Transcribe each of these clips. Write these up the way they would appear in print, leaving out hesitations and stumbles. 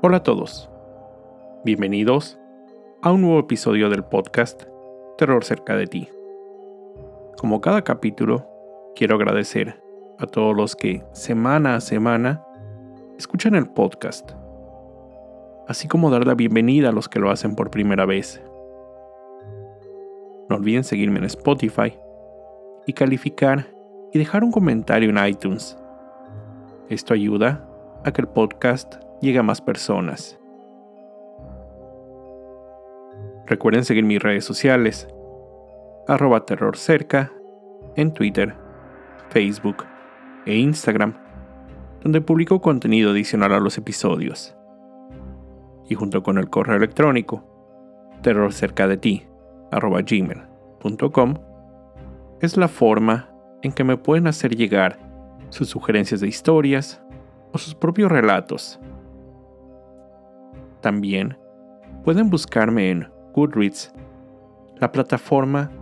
Hola a todos, bienvenidos a un nuevo episodio del podcast Terror cerca de ti. Como cada capítulo, quiero agradecer a todos los que semana a semana escuchan el podcast, así como dar la bienvenida a los que lo hacen por primera vez. No olviden seguirme en Spotify y calificar y dejar un comentario en iTunes. Esto ayuda a que el podcast llegue a más personas. Recuerden seguir mis redes sociales, @terrorcerca, en Twitter, Facebook e Instagram, donde publico contenido adicional a los episodios. Y junto con el correo electrónico, terrorcercadeti@gmail.com, es la forma en que me pueden hacer llegar sus sugerencias de historias o sus propios relatos. También pueden buscarme en Goodreads, la plataforma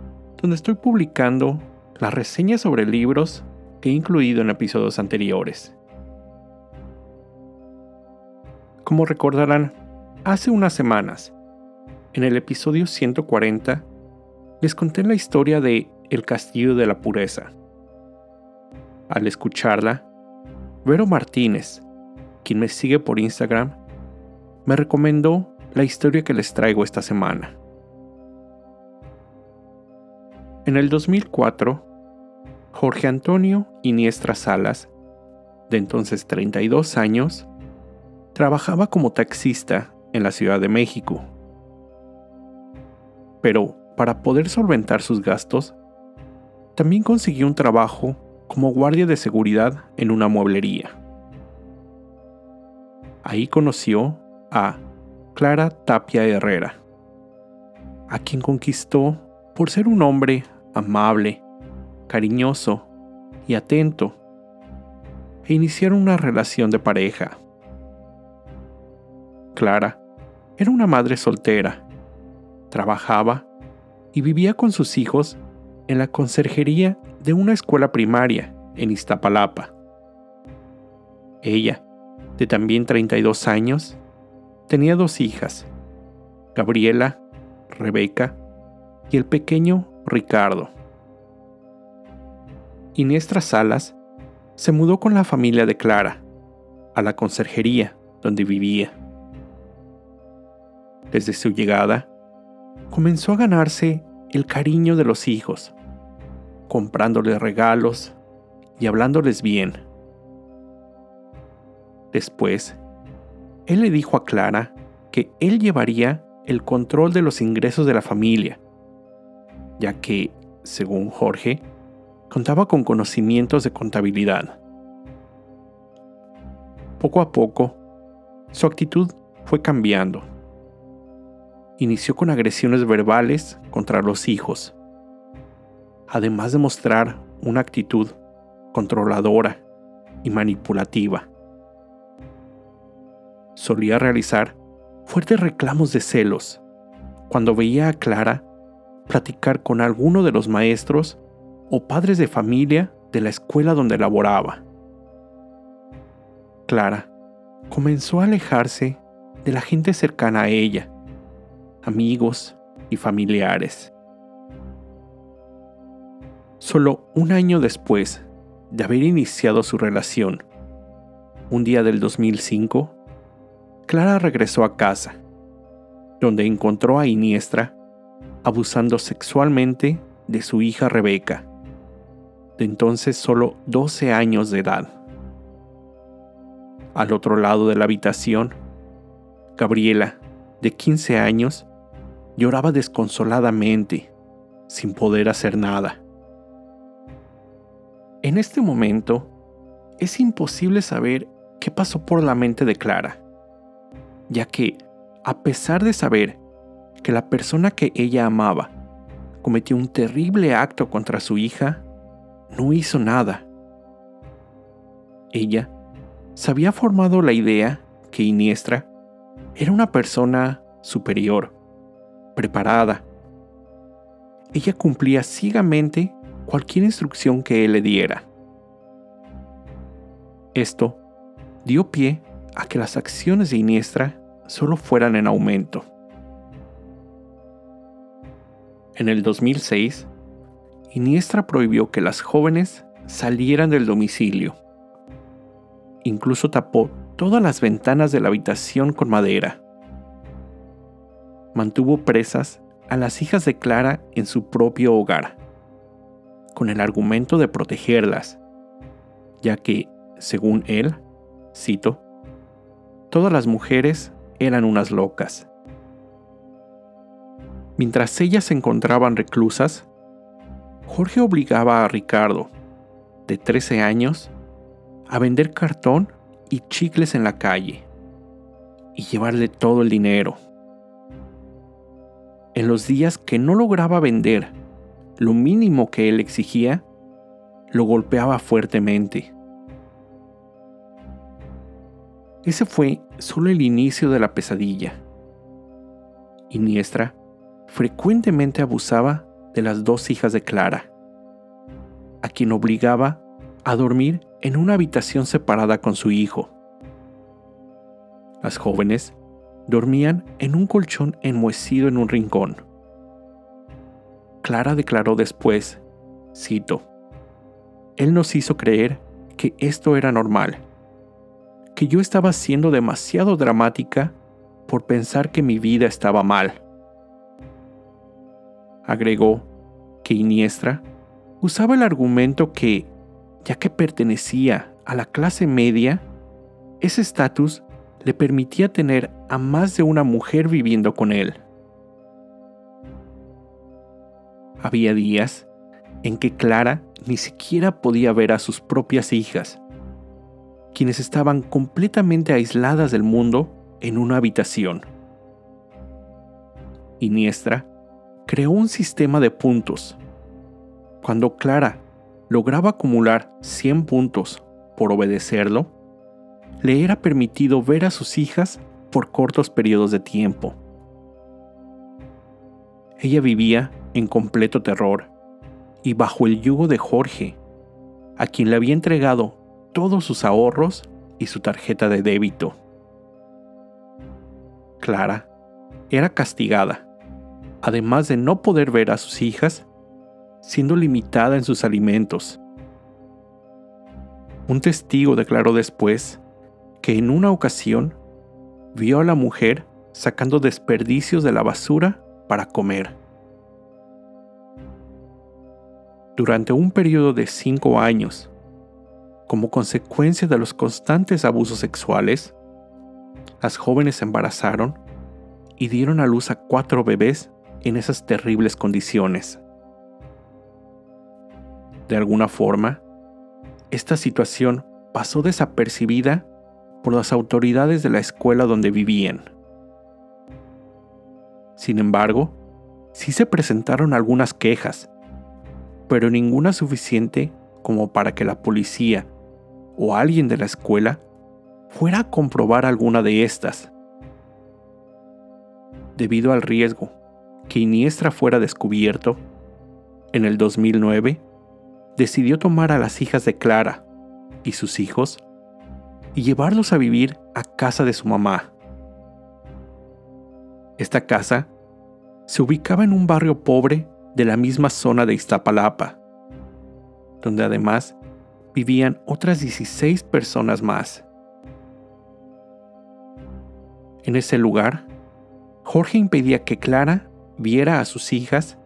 donde estoy publicando las reseñas sobre libros que he incluido en episodios anteriores. Como recordarán, hace unas semanas, en el episodio 140, les conté la historia de El Castillo de la Pureza. Al escucharla, Vero Martínez, quien me sigue por Instagram, me recomendó la historia que les traigo esta semana. En el 2004, Jorge Antonio Iniestra Salas, de entonces 32 años, trabajaba como taxista en la Ciudad de México. Pero para poder solventar sus gastos, también consiguió un trabajo como guardia de seguridad en una mueblería. Ahí conoció a Clara Tapia Herrera, a quien conquistó por ser un hombre amable, cariñoso y atento, e iniciaron una relación de pareja. Clara era una madre soltera, trabajaba y vivía con sus hijos en la conserjería de una escuela primaria en Iztapalapa. Ella, de también 32 años, tenía 2 hijas, Gabriela, Rebeca y el pequeño Ricardo. Iniestra Salas se mudó con la familia de Clara a la conserjería donde vivía. Desde su llegada, comenzó a ganarse el cariño de los hijos, comprándoles regalos y hablándoles bien. Después, él le dijo a Clara que él llevaría el control de los ingresos de la familia, ya que, según Jorge, contaba con conocimientos de contabilidad. Poco a poco, su actitud fue cambiando. Inició con agresiones verbales contra los hijos, además de mostrar una actitud controladora y manipulativa. Solía realizar fuertes reclamos de celos cuando veía a Clara platicar con alguno de los maestros o padres de familia de la escuela donde laboraba. Clara comenzó a alejarse de la gente cercana a ella, amigos y familiares. Solo un año después de haber iniciado su relación, un día del 2005, Clara regresó a casa, donde encontró a Iniestra abusando sexualmente de su hija Rebeca, de entonces solo 12 años de edad. Al otro lado de la habitación, Gabriela, de 15 años, lloraba desconsoladamente, sin poder hacer nada. En este momento, es imposible saber qué pasó por la mente de Clara, ya que, a pesar de saber que la persona que ella amaba cometió un terrible acto contra su hija, no hizo nada. Ella se había formado la idea que Iniestra era una persona superior, preparada. Ella cumplía ciegamente cualquier instrucción que él le diera. Esto dio pie a que las acciones de Iniestra solo fueran en aumento. En el 2006, Iniestra prohibió que las jóvenes salieran del domicilio. Incluso tapó todas las ventanas de la habitación con madera. Mantuvo presas a las hijas de Clara en su propio hogar, con el argumento de protegerlas, ya que, según él, cito, todas las mujeres eran unas locas. Mientras ellas se encontraban reclusas, Jorge obligaba a Ricardo, de 13 años, a vender cartón y chicles en la calle y llevarle todo el dinero. En los días que no lograba vender lo mínimo que él exigía, lo golpeaba fuertemente. Ese fue solo el inicio de la pesadilla. Iniestra frecuentemente abusaba de las dos hijas de Clara, a quien obligaba a dormir en una habitación separada con su hijo. Las jóvenes dormían en un colchón enmohecido en un rincón. Clara declaró después, cito, él nos hizo creer que esto era normal, que yo estaba siendo demasiado dramática por pensar que mi vida estaba mal. Agregó que Iniestra usaba el argumento que, ya que pertenecía a la clase media, ese estatus le permitía tener a más de una mujer viviendo con él. Había días en que Clara ni siquiera podía ver a sus propias hijas, quienes estaban completamente aisladas del mundo en una habitación. Iniestra creó un sistema de puntos. Cuando Clara lograba acumular 100 puntos por obedecerlo, le era permitido ver a sus hijas por cortos periodos de tiempo. Ella vivía en completo terror y bajo el yugo de Jorge, a quien le había entregado todos sus ahorros y su tarjeta de débito. Clara era castigada, además de no poder ver a sus hijas, siendo limitada en sus alimentos. Un testigo declaró después que en una ocasión vio a la mujer sacando desperdicios de la basura para comer. Durante un periodo de 5 años, como consecuencia de los constantes abusos sexuales, las jóvenes se embarazaron y dieron a luz a 4 bebés en esas terribles condiciones. De alguna forma, esta situación pasó desapercibida por las autoridades de la escuela donde vivían. Sin embargo, sí se presentaron algunas quejas, pero ninguna suficiente como para que la policía o alguien de la escuela fuera a comprobar alguna de estas. Debido al riesgo que Iniestra fuera descubierto, en el 2009 decidió tomar a las hijas de Clara y sus hijos y llevarlos a vivir a casa de su mamá. Esta casa se ubicaba en un barrio pobre de la misma zona de Iztapalapa, donde además vivían otras 16 personas más. En ese lugar, Jorge impedía que Clara viera a sus hijas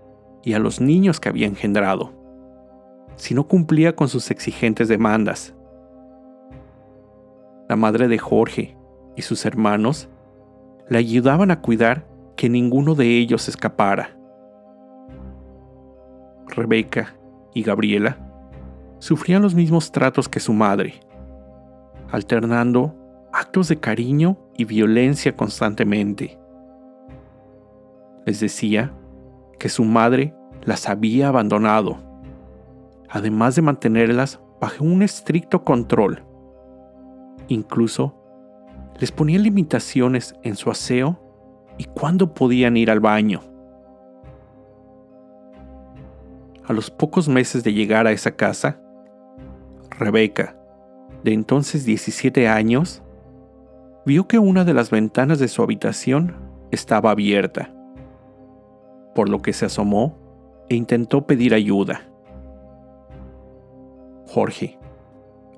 y a los niños que había engendrado, si no cumplía con sus exigentes demandas. La madre de Jorge y sus hermanos le ayudaban a cuidar que ninguno de ellos escapara. Rebeca y Gabriela sufrían los mismos tratos que su madre, alternando actos de cariño y violencia constantemente. Les decía que su madre las había abandonado, además de mantenerlas bajo un estricto control. Incluso les ponía limitaciones en su aseo y cuándo podían ir al baño. A los pocos meses de llegar a esa casa, Rebeca, de entonces 17 años, vio que una de las ventanas de su habitación estaba abierta, por lo que se asomó e intentó pedir ayuda. Jorge,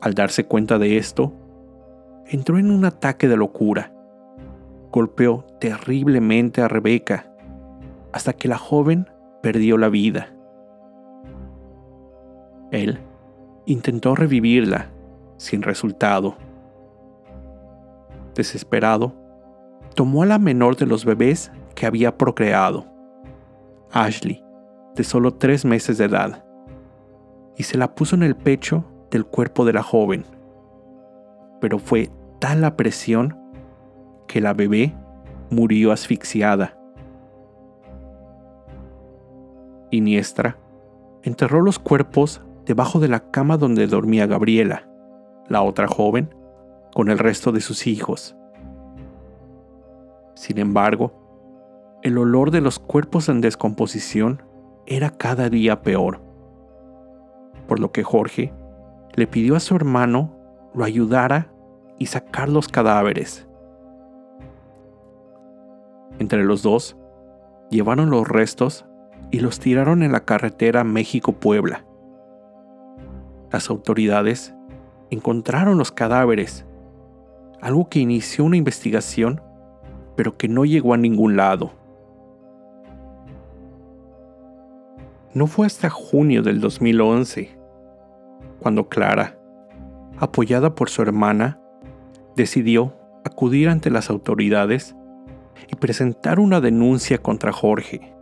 al darse cuenta de esto, entró en un ataque de locura. Golpeó terriblemente a Rebeca hasta que la joven perdió la vida. Él intentó revivirla, sin resultado. Desesperado, tomó a la menor de los bebés que había procreado, Ashley, de solo 3 meses de edad, y se la puso en el pecho del cuerpo de la joven. Pero fue tal la presión que la bebé murió asfixiada. Iniestra enterró los cuerpos debajo de la cama donde dormía Gabriela, la otra joven, con el resto de sus hijos. Sin embargo, el olor de los cuerpos en descomposición era cada día peor, por lo que Jorge le pidió a su hermano lo ayudara y sacar los cadáveres. Entre los dos, llevaron los restos y los tiraron en la carretera México-Puebla. Las autoridades encontraron los cadáveres, algo que inició una investigación, pero que no llegó a ningún lado. No fue hasta junio del 2011, cuando Clara, apoyada por su hermana, decidió acudir ante las autoridades y presentar una denuncia contra Jorge.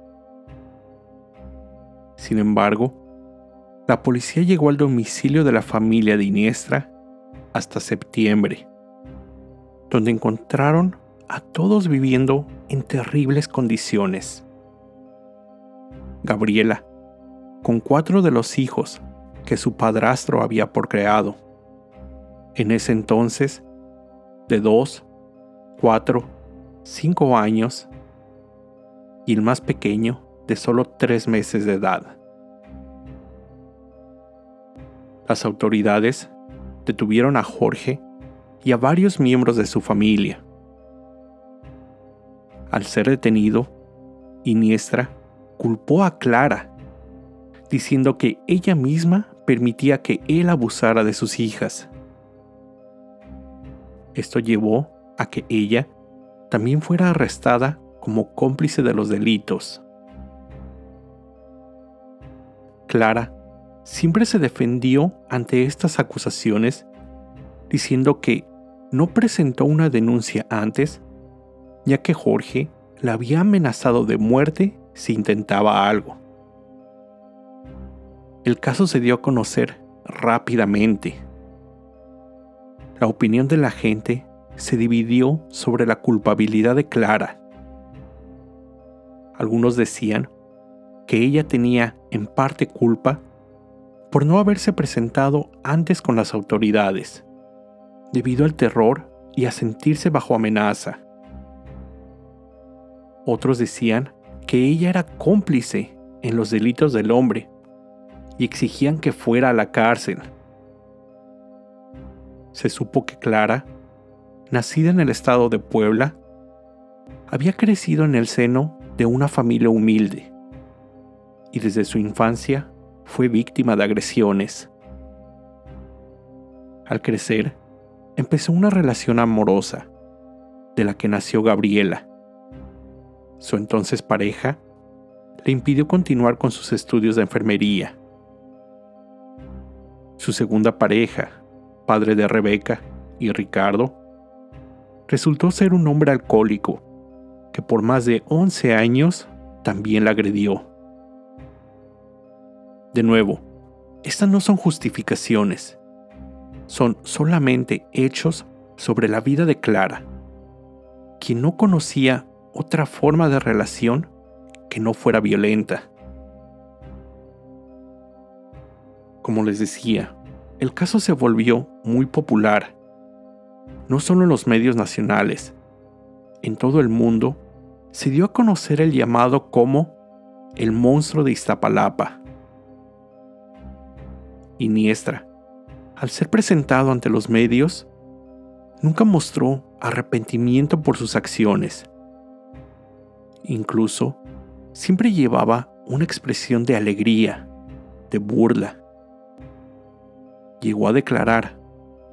Sin embargo, la policía llegó al domicilio de la familia de Iniestra hasta septiembre, donde encontraron a todos viviendo en terribles condiciones. Gabriela, con 4 de los hijos que su padrastro había procreado, en ese entonces de 2, 4, 5 años, y el más pequeño de solo 3 meses de edad. Las autoridades detuvieron a Jorge y a varios miembros de su familia. Al ser detenido, Iniestra culpó a Clara, diciendo que ella misma permitía que él abusara de sus hijas. Esto llevó a que ella también fuera arrestada como cómplice de los delitos. Clara siempre se defendió ante estas acusaciones, diciendo que no presentó una denuncia antes, ya que Jorge la había amenazado de muerte si intentaba algo. El caso se dio a conocer rápidamente. La opinión de la gente se dividió sobre la culpabilidad de Clara. Algunos decían que ella tenía en parte culpa por no haberse presentado antes con las autoridades, debido al terror y a sentirse bajo amenaza. Otros decían que ella era cómplice en los delitos del hombre y exigían que fuera a la cárcel. Se supo que Clara, nacida en el estado de Puebla, había crecido en el seno de una familia humilde y desde su infancia fue víctima de agresiones. Al crecer, empezó una relación amorosa, de la que nació Gabriela. Su entonces pareja le impidió continuar con sus estudios de enfermería. Su segunda pareja, padre de Rebeca y Ricardo, resultó ser un hombre alcohólico que por más de 11 años también la agredió. De nuevo, estas no son justificaciones, son solamente hechos sobre la vida de Clara, quien no conocía otra forma de relación que no fuera violenta. Como les decía, el caso se volvió muy popular, no solo en los medios nacionales. En todo el mundo se dio a conocer el llamado como el monstruo de Iztapalapa. Iniestra, al ser presentado ante los medios, nunca mostró arrepentimiento por sus acciones. Incluso, siempre llevaba una expresión de alegría, de burla. Llegó a declarar,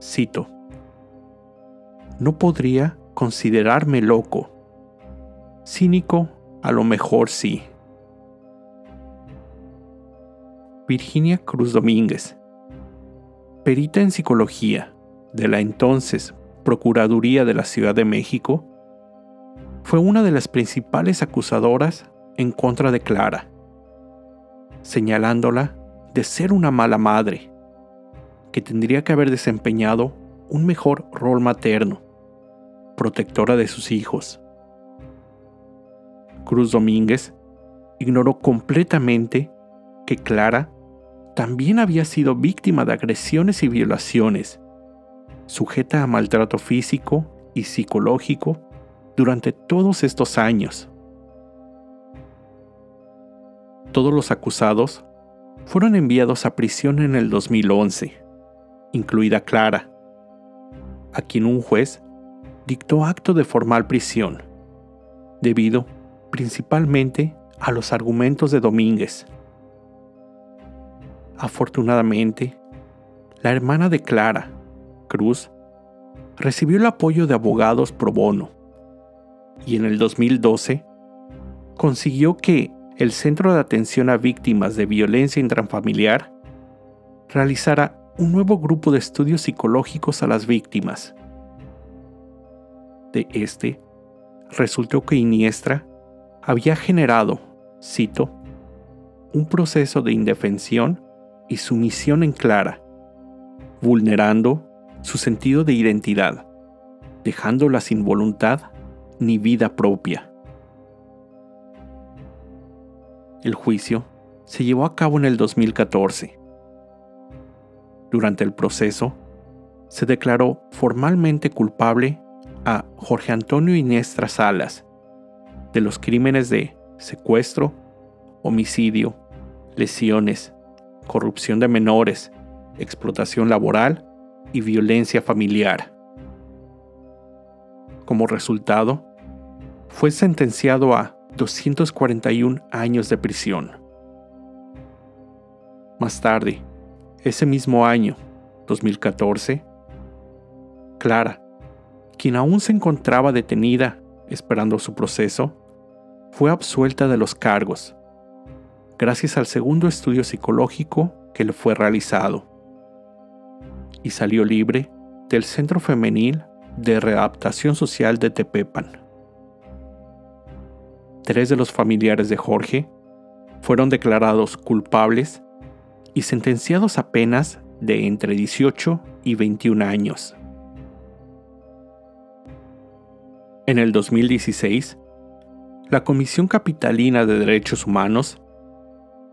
cito, "No podría considerarme loco. Cínico, a lo mejor sí". Virginia Cruz Domínguez, perita en psicología de la entonces Procuraduría de la Ciudad de México, fue una de las principales acusadoras en contra de Clara, señalándola de ser una mala madre, que tendría que haber desempeñado un mejor rol materno, protectora de sus hijos. Cruz Domínguez ignoró completamente que Clara también había sido víctima de agresiones y violaciones, sujeta a maltrato físico y psicológico durante todos estos años. Todos los acusados fueron enviados a prisión en el 2011, incluida Clara, a quien un juez dictó acto de formal prisión, debido principalmente a los argumentos de Domínguez. Afortunadamente, la hermana de Clara, Cruz, recibió el apoyo de abogados pro bono y en el 2012 consiguió que el Centro de Atención a Víctimas de Violencia Intrafamiliar realizara un nuevo grupo de estudios psicológicos a las víctimas. De este, resultó que Iniestra había generado, cito, "un proceso de indefensión y sumisión en Clara, vulnerando su sentido de identidad, dejándola sin voluntad ni vida propia". El juicio se llevó a cabo en el 2014. Durante el proceso, se declaró formalmente culpable a Jorge Antonio Iniestra Salas de los crímenes de secuestro, homicidio, lesiones, corrupción de menores, explotación laboral y violencia familiar. Como resultado, fue sentenciado a 241 años de prisión. Más tarde, ese mismo año, 2014, Clara, quien aún se encontraba detenida esperando su proceso, fue absuelta de los cargos, gracias al segundo estudio psicológico que le fue realizado, y salió libre del Centro Femenil de Readaptación Social de Tepepan. 3 de los familiares de Jorge fueron declarados culpables y sentenciados a penas de entre 18 y 21 años. En el 2016, la Comisión Capitalina de Derechos Humanos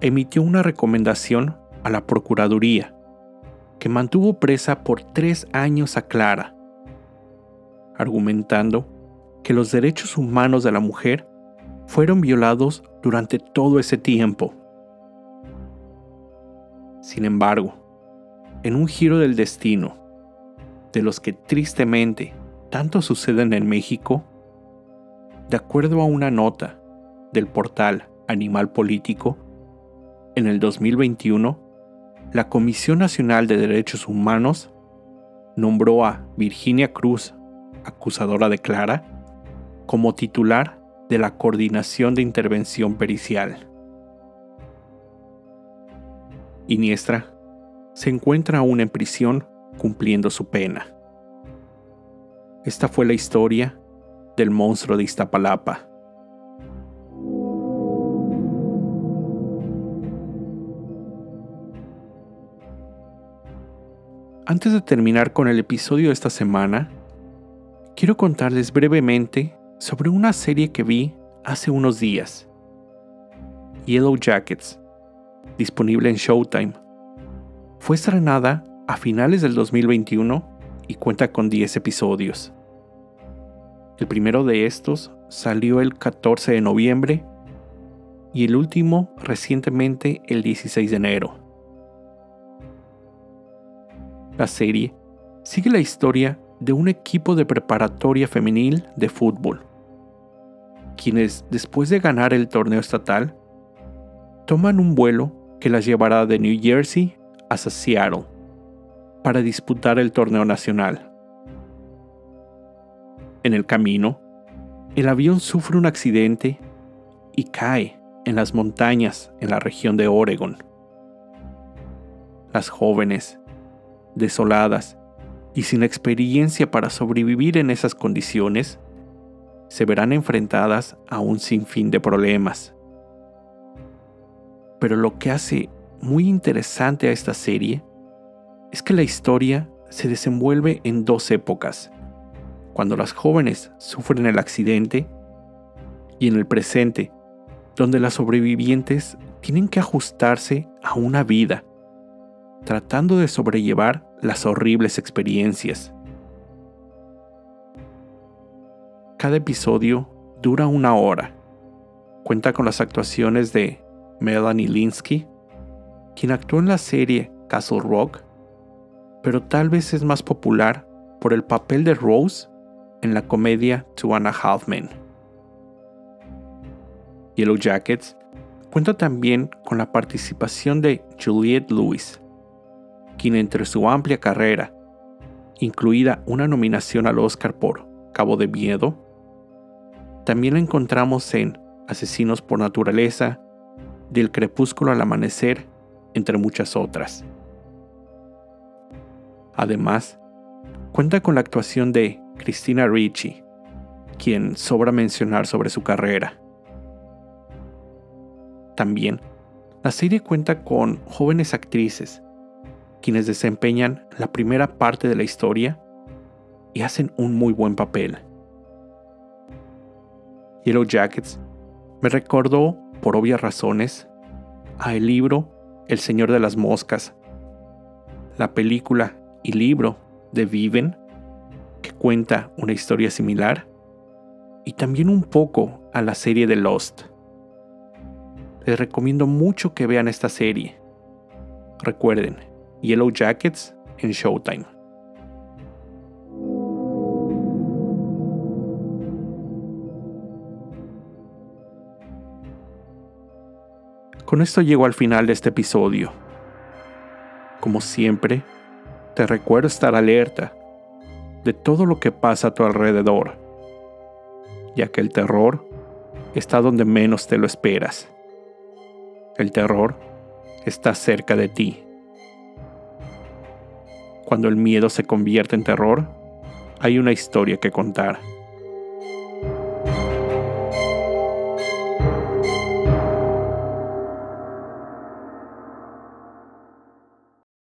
emitió una recomendación a la Procuraduría que mantuvo presa por 3 años a Clara, argumentando que los derechos humanos de la mujer fueron violados durante todo ese tiempo. Sin embargo, en un giro del destino, de los que tristemente tanto suceden en México, de acuerdo a una nota del portal Animal Político, en el 2021, la Comisión Nacional de Derechos Humanos nombró a Virginia Cruz, acusadora de Clara, como titular de la Coordinación de Intervención Pericial. Iniestra se encuentra aún en prisión cumpliendo su pena. Esta fue la historia del monstruo de Iztapalapa. Antes de terminar con el episodio de esta semana, quiero contarles brevemente sobre una serie que vi hace unos días. Yellow Jackets, disponible en Showtime. Fue estrenada a finales del 2021 y cuenta con 10 episodios. El primero de estos salió el 14 de noviembre y el último recientemente el 16 de enero. La serie sigue la historia de un equipo de preparatoria femenil de fútbol, quienes, después de ganar el torneo estatal, toman un vuelo que las llevará de New Jersey hasta Seattle para disputar el torneo nacional. En el camino, el avión sufre un accidente y cae en las montañas en la región de Oregon. Las jóvenes, desoladas y sin experiencia para sobrevivir en esas condiciones, se verán enfrentadas a un sinfín de problemas. Pero lo que hace muy interesante a esta serie es que la historia se desenvuelve en dos épocas, cuando las jóvenes sufren el accidente y en el presente, donde las sobrevivientes tienen que ajustarse a una vida, tratando de sobrellevar las horribles experiencias. Cada episodio dura 1 hora. Cuenta con las actuaciones de Melanie Lynskey, quien actuó en la serie Castle Rock, pero tal vez es más popular por el papel de Rose en la comedia 2.5 Men. Yellow Jackets cuenta también con la participación de Juliette Lewis, quien entre su amplia carrera, incluida una nominación al Oscar por Cabo de Miedo, también la encontramos en Asesinos por Naturaleza, Del Crepúsculo al Amanecer, entre muchas otras. Además, cuenta con la actuación de Christina Ricci, quien sobra mencionar sobre su carrera. También, la serie cuenta con jóvenes actrices, quienes desempeñan la primera parte de la historia y hacen un muy buen papel. Yellow Jackets me recordó, por obvias razones, a el libro El Señor de las Moscas, la película y libro de Viven, que cuenta una historia similar, y también un poco a la serie de Lost. Les recomiendo mucho que vean esta serie. Recuerden, Yellow Jackets en Showtime. Con esto llego al final de este episodio. Como siempre, te recuerdo estar alerta de todo lo que pasa a tu alrededor, ya que el terror está donde menos te lo esperas. El terror está cerca de ti. Cuando el miedo se convierte en terror, hay una historia que contar.